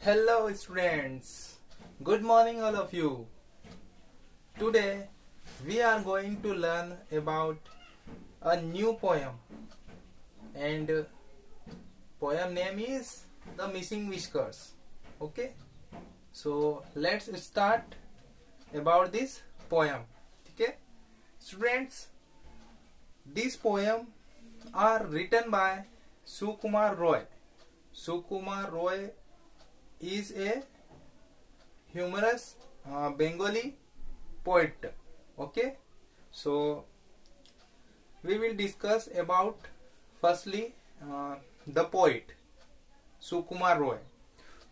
Hello students, good morning all of you. Today we are going to learn about a new poem and poem name is The Missing Whiskers. Okay, so let's start about this poem. Okay, students, these poem are written by Sukumar Roy. Sukumar Roy is a humorous Bengali poet. Okay, so we will discuss about firstly the poet Sukumar Roy.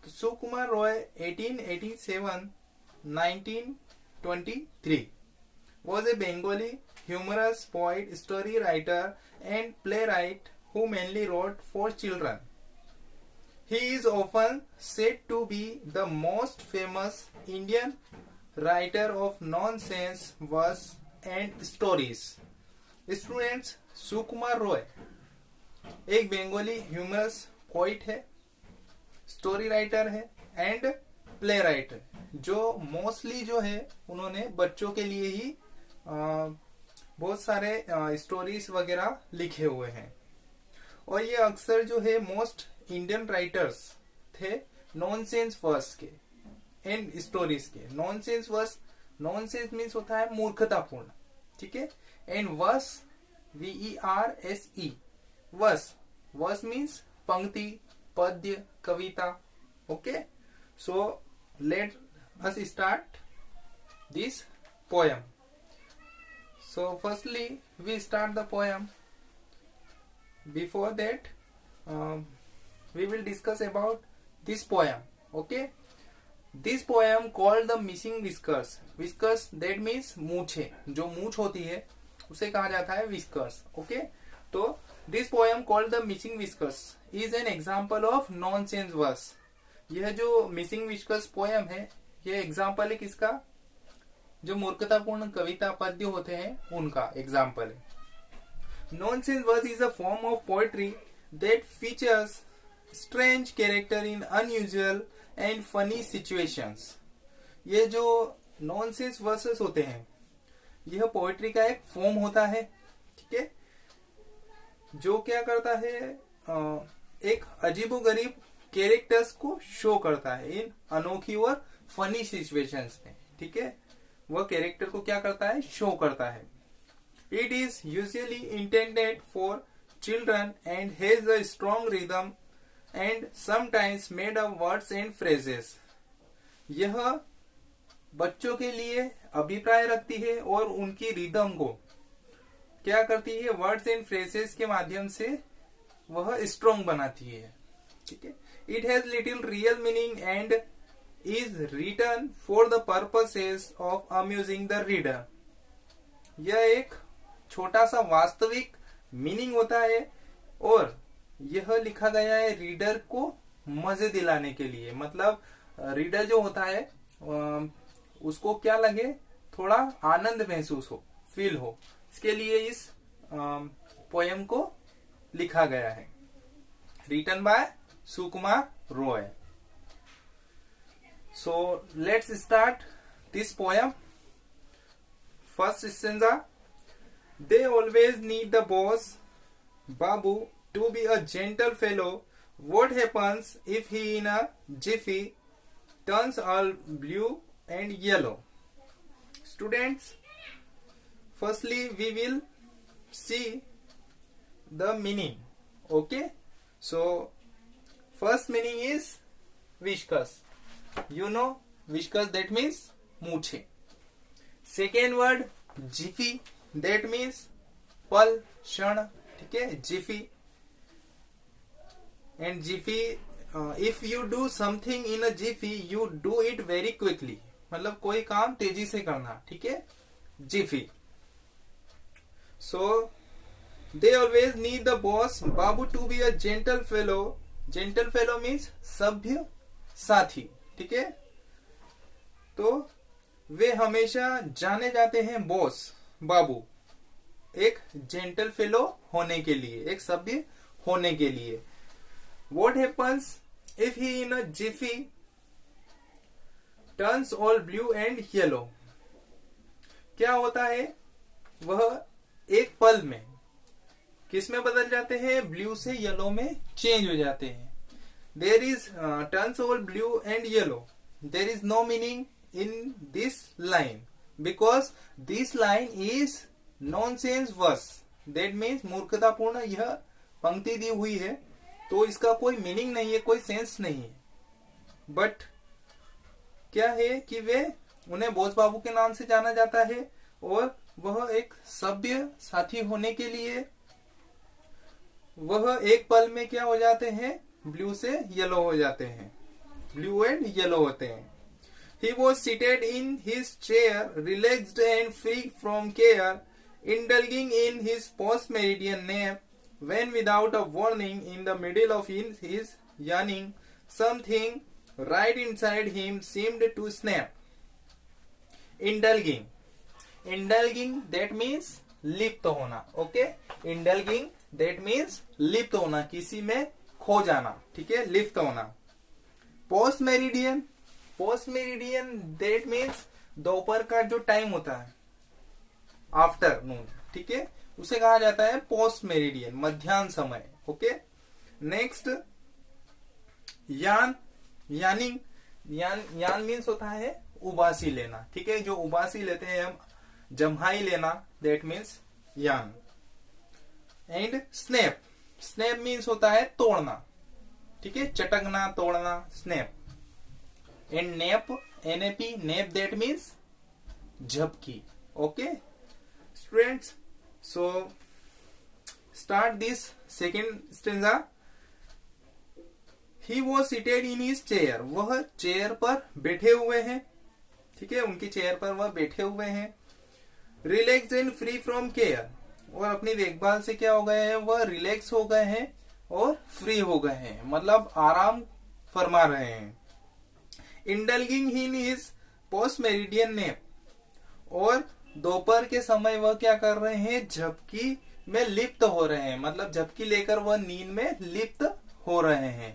Sukumar Roy 1887-1923 was a Bengali humorous poet, story writer and playwright who mainly wrote for children. He is often said to be the most famous Indian writer of nonsense verse and stories. Students, सुकुमार रॉय एक Bengali humerus poet है, story writer है and play writer, जो mostly जो है उन्होंने बच्चों के लिए ही बहुत सारे स्टोरीज वगैरह लिखे हुए हैं और ये अक्सर जो है मोस्ट इंडियन राइटर्स थे नॉनसेंस वर्स के एंड स्टोरीज के. नॉनसेंस वर्स, नॉनसेंस मीन्स होता है मूर्खतापूर्ण, ठीक है, and verse VERSE verse, verse means पंक्ति, पद्य, कविता. Okay, so let us start this poem. So firstly we start the poem. Before that we will discuss about this poem. Okay, this poem called The Missing Whiskers. Whiskers that means मूछे, जो मूछ होती है उसे कहा जाता है whiskers. Okay, तो this poem called The Missing Whiskers is an example of nonsense verse. यह जो Missing Whiskers poem है यह एग्जाम्पल है किसका? जो मूर्खतापूर्ण कविता पद्य होते हैं उनका एग्जाम्पल है. Nonsense verse is a form of poetry that features strange character in unusual and funny situations. ये जो nonsense verses होते हैं यह पोएट्री का एक फॉर्म होता है, ठीक है, जो क्या करता है एक अजीबोगरीब कैरेक्टर्स को शो करता है इन अनोखी और फनी सिचुएशंस में, ठीक है, वह कैरेक्टर को क्या करता है, शो करता है. It is usually intended for children and has a strong rhythm and sometimes made of words and phrases. यह बच्चों के लिए अभिप्राय रखती है और उनकी रिदम को क्या करती है, वर्ड्स एंड फ्रेजेस के माध्यम से वह स्ट्रॉन्ग बनाती है, ठीक है. It has little real meaning and is written for the purposes of amusing the reader. यह एक छोटा सा वास्तविक मीनिंग होता है और यह लिखा गया है रीडर को मजे दिलाने के लिए. मतलब रीडर जो होता है उसको क्या लगे, थोड़ा आनंद महसूस हो, फील हो, इसके लिए इस पोएम को लिखा गया है. Written by Sukumar Roy. So let's start this poem. First stanza. They always need the boss, Babu, to be a gentle fellow. What happens if he in a jiffy turns all blue and yellow? Students, firstly we will see the meaning. Okay, so first meaning is whiskers. You know whiskers, that means मूछे. Second word jiffy, that means पल, क्षण, ठीक है, jiffy. And jiffy, if you do something in a jiffy you do it very quickly, मतलब कोई काम तेजी से करना, ठीक है, jiffy. So they always need the boss babu to be a gentle fellow. Gentle fellow means सभ्य साथी, ठीक है. तो वे हमेशा जाने जाते हैं बॉस बाबू एक जेंटल फेलो होने के लिए, एक सभ्य होने के लिए. What happens if he in a jiffy turns all blue and yellow. क्या होता है, वह एक पल में किस में बदल जाते हैं, ब्लू से येलो में चेंज हो जाते हैं। There is turns all blue and yellow, there is no meaning in this line because this line is nonsense verse. That means मूर्खतापूर्ण यह पंक्ति दी हुई है, तो इसका कोई मीनिंग नहीं है, कोई सेंस नहीं है। बट क्या है कि वे उन्हें बोस बाबू के नाम से जाना जाता है और वह एक सभ्य साथी होने के लिए वह एक पल में क्या हो जाते हैं, ब्लू से येलो हो जाते हैं, ब्लू एंड येलो होते हैं। He was seated in his chair, relaxed and free from care, indulging in his post-meridian nap, when without a warning, in the middle of his yawning, something right inside him seemed to snap. Indulging. Indulging, that means लिप्त होना, okay? Indulging, that means लिप्त होना, किसी में खो जाना, ठीक है, लिप्त होना। Post-meridian, post meridian that means दोपहर का जो टाइम होता है, आफ्टरनून, ठीक है, उसे कहा जाता है पोस्ट मेरिडियन, मध्याह्न समय। ओके, नेक्स्ट यान, यानिंग, यान मीन्स होता है उबासी लेना, ठीक है, जो उबासी लेते हैं हम, जम्हाई लेना, that means yawn. And snap, snap means होता है तोड़ना, ठीक है, चटकना, तोड़ना, snap. And nap, NAP, nap that means झपकी। Okay students, so start this second stanza. He was seated in his chair, वह चेयर पर बैठे हुए हैं, ठीक है, उनकी चेयर पर वह बैठे हुए हैं। Relax and free from care, और अपनी देखभाल से क्या हो गए हैं, वह रिलैक्स हो गए हैं और फ्री हो गए हैं, मतलब आराम फरमा रहे हैं। Indulging in his post meridian nap, और दोपहर के समय वह क्या कर रहे हैं, झपकी में लिप्त हो रहे हैं, मतलब झपकी लेकर वह नींद में लिप्त हो रहे हैं।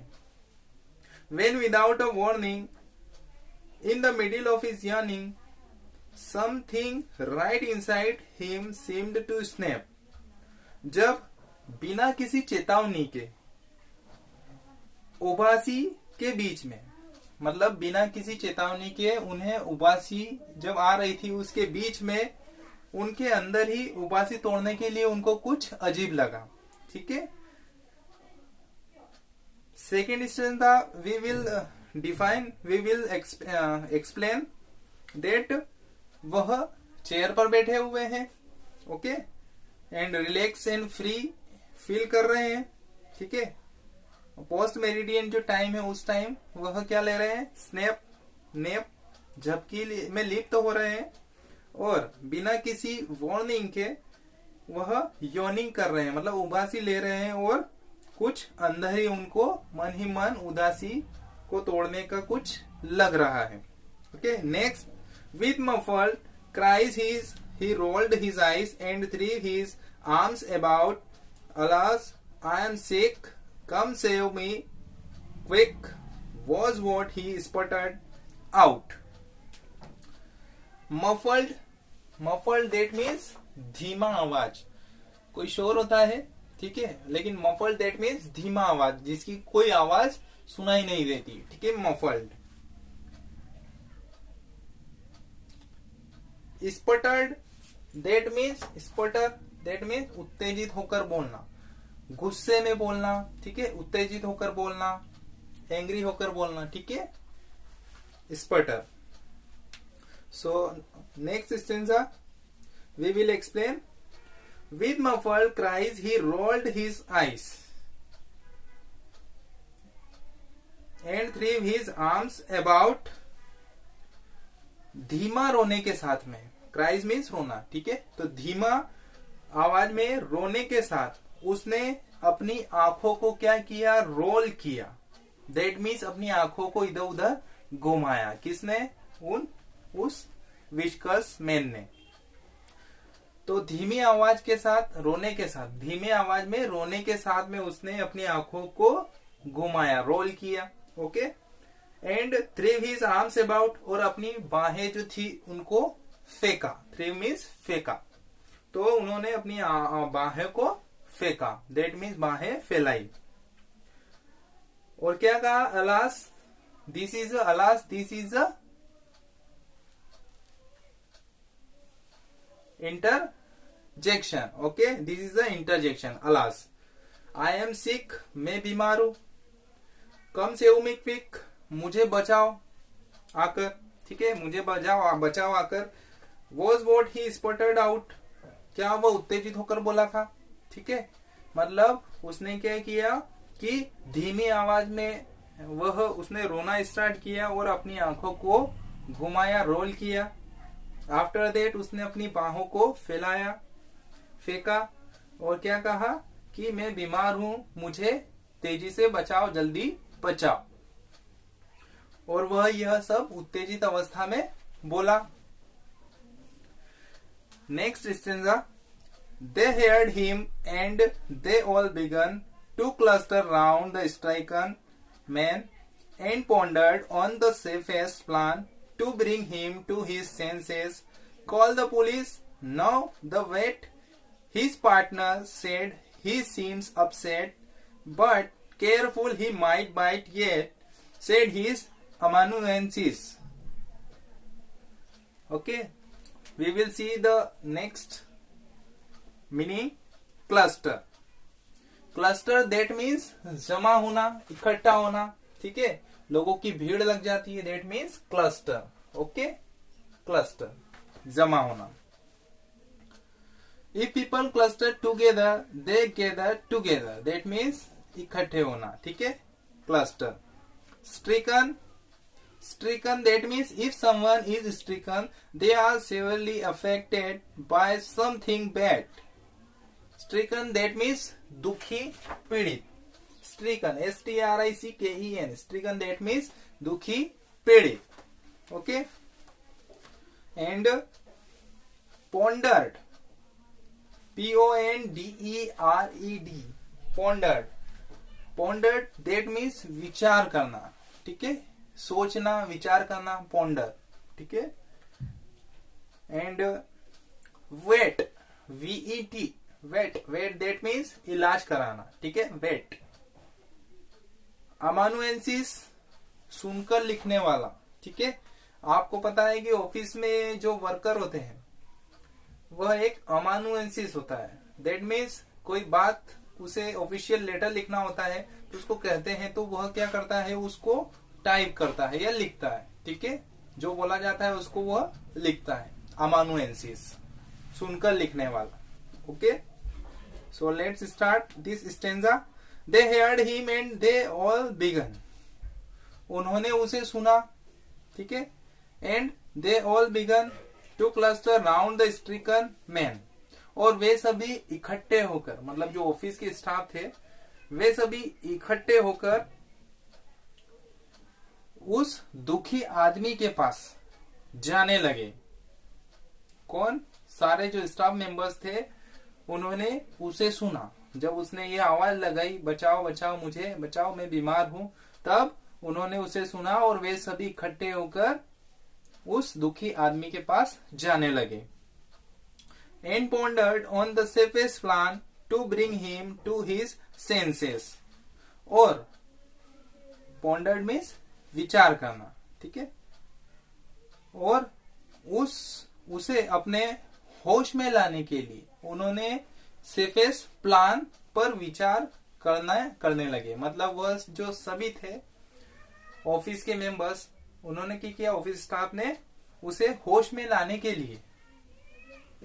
When without a warning, in the middle of his yawning, something right inside him seemed to snap. जब बिना किसी चेतावनी के उबासी के बीच में, मतलब बिना किसी चेतावनी के उन्हें उबासी जब आ रही थी, उसके बीच में उनके अंदर ही उबासी तोड़ने के लिए उनको कुछ अजीब लगा, ठीक है। सेकेंड स्टेज था, वी विल एक्सप्लेन दैट वह चेयर पर बैठे हुए हैं, okay, and relax and free feel कर रहे हैं, ठीक है। पोस्ट मेरिडियन जो टाइम है, उस टाइम वह क्या ले रहे हैं, स्नैप, नेप, झपकी में लिप्त हो रहे हैं, और बिना किसी वार्निंग के वह यॉर्निंग कर रहे हैं, मतलब उबासी ले रहे हैं, और कुछ अंदर ही उनको मन ही मन उदासी को तोड़ने का कुछ लग रहा है। Okay, next, with muffled cries he rolled his eyes and threw his arms about. Alas, I am sick, come save me quick, was what he sputtered out. Muffled that means धीमा आवाज, कोई शोर होता है, ठीक है, लेकिन muffled that means धीमा आवाज, जिसकी कोई आवाज सुनाई नहीं देती, ठीक है, muffled. Sputtered that means उत्तेजित होकर बोलना, गुस्से में बोलना, ठीक है, उत्तेजित होकर बोलना, एंग्री होकर बोलना, ठीक है, sputter. So next stanza we will explain. With muffled cries he rolled his eyes and threw his arms about. धीमा रोने के साथ में, क्राइज मीन्स रोना, ठीक है, तो धीमा आवाज में रोने के साथ उसने अपनी आंखों को क्या किया, रोल किया, दैट मीन्स अपनी आंखों को इधर उधर घुमाया, किसने, उस विस्कस मैन ने। तो धीमी आवाज के साथ रोने के साथ, धीमी आवाज में रोने के साथ में उसने अपनी आंखों को घुमाया, रोल किया, okay. And threw his arms about, और अपनी बाहें जो थी उनको फेंका। थ्रेव मीन्स फेंका, तो उन्होंने अपनी बाहें को फेंका, दैट मीन्स बाहें फैलाई। और क्या कहा, alas this is a interjection. Okay, this is a interjection. Alas, I am sick, मैं बीमार हूं। कम सेव मी क्विक, मुझे बचाओ आकर, ठीक है, मुझे बचाओ आकर। Was what he spotted out, क्या वह उत्तेजित होकर बोला था, ठीक है, मतलब उसने क्या किया कि धीमी आवाज में वह उसने रोना स्टार्ट किया और अपनी आंखों को घुमाया, रोल किया। आफ्टर दैट उसने अपनी बाहों को फैलाया, फेंका, और क्या कहा कि मैं बीमार हूं, मुझे तेजी से बचाओ, जल्दी बचाओ। और वह यह सब उत्तेजित अवस्था में बोला। Next stanza, they heard him and they all began to cluster round the stricken man and pondered on the safest plan to bring him to his senses. Call the police. Now the vet, his partner, said he seems upset, but careful he might bite yet, said his amanuensis. Okay, we will see the next meaning. Cluster, cluster that means जमा होना, इकट्ठा होना, ठीक है, लोगों की भीड़ लग जाती है, that means cluster. Okay, cluster जमा होना। If people cluster together they gather together, that means इकट्ठे होना, ठीक है, cluster. Stricken, stricken that means if someone is stricken they are severely affected by something bad. stricken that means दुखी, पीड़ित। stricken, STRICKEN, stricken that means दुखी, पीड़ित। Okay, and pondered, PONDERED, pondered, pondered that means विचार करना, ठीक है, सोचना, विचार करना, पॉन्डर, ठीक है। And vet, VET, vet, vet that means इलाज कराना, ठीक है, वेट। अमानुएंसिस, सुनकर लिखने वाला, ठीक है। आपको पता है कि ऑफिस में जो वर्कर होते हैं वह एक अमानुएंसिस होता है, दैट मीन्स कोई बात उसे ऑफिशियल लेटर लिखना होता है तो उसको कहते हैं, तो वह क्या करता है, उसको टाइप करता है या लिखता है, ठीक है, जो बोला जाता है उसको वह लिखता है, अमानुएंसिस, सुनकर लिखने वाला। Okay, so let's start this stanza. They heard him and they all began, उन्होंने उसे सुना, ठीक है, and they all began to cluster round the stricken man, और वे सभी इकट्ठे होकर, मतलब जो ऑफिस के स्टाफ थे वे सभी इकट्ठे होकर उस दुखी आदमी के पास जाने लगे। कौन? सारे जो स्टाफ मेंबर्स थे उन्होंने उसे सुना, जब उसने ये आवाज लगाई, बचाओ बचाओ मुझे, बचाओ मैं बीमार हूं, तब उन्होंने उसे सुना और वे सभी इकट्ठे होकर उस दुखी आदमी के पास जाने लगे। And pondered on the safest plan to bring him to his senses, और पॉन्डर्ड मीन्स विचार करना, ठीक है, और उसे अपने होश में लाने के लिए उन्होंने सेफेस्ट प्लान पर विचार करने लगे। मतलब वह जो सभी थे ऑफिस के मेंबर्स, उन्होंने क्या किया, ऑफिस स्टाफ ने उसे होश में लाने के लिए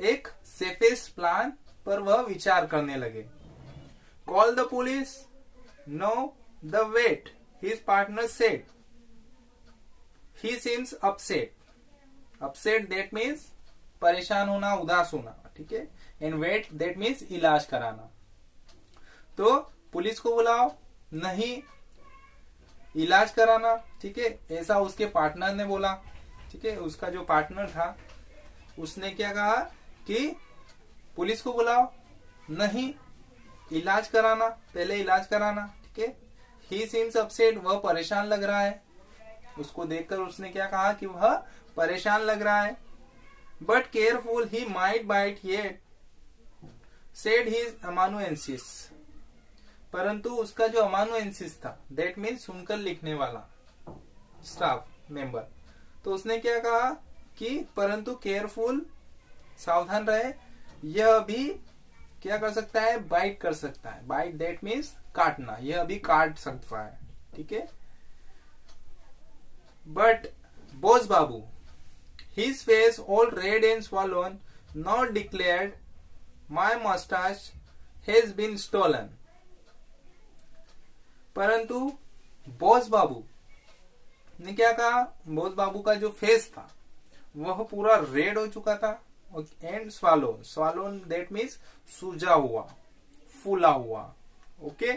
एक सेफेस्ट प्लान पर वह विचार करने लगे। Call the police, no the vet, his partner said, he seems upset, upset that means परेशान होना, उदास होना, ठीक है, and wait that means इलाज कराना। तो पुलिस को बुलाओ, नहीं इलाज कराना, ठीक है, ऐसा उसके पार्टनर ने बोला, ठीक है, उसका जो पार्टनर था उसने क्या कहा कि पुलिस को बुलाओ, नहीं इलाज कराना, पहले इलाज कराना, ठीक है। he seems upset, वह परेशान लग रहा है, उसको देखकर उसने क्या कहा कि वह परेशान लग रहा है. But careful he might bite yet said his amanuensis. परंतु उसका जो अमानुएंसिस था, दैट मीन सुनकर लिखने वाला स्टाफ मेंबर, तो उसने क्या कहा कि परंतु केयरफुल, सावधान रहे, यह भी क्या कर सकता है, बाइट कर सकता है. बाइट दैट मीन्स काटना, यह भी काट सकता है. ठीक है. But Bose Babu, his face all red and swollen, not declared, my mustache has been stolen. परंतु बॉस बाबू ने क्या कहा, बॉस बाबू का जो फेस था वह पूरा रेड हो चुका था. एंड स्वालोन, स्वालोन दैट मीन्स सूजा हुआ, फूला हुआ. ओके.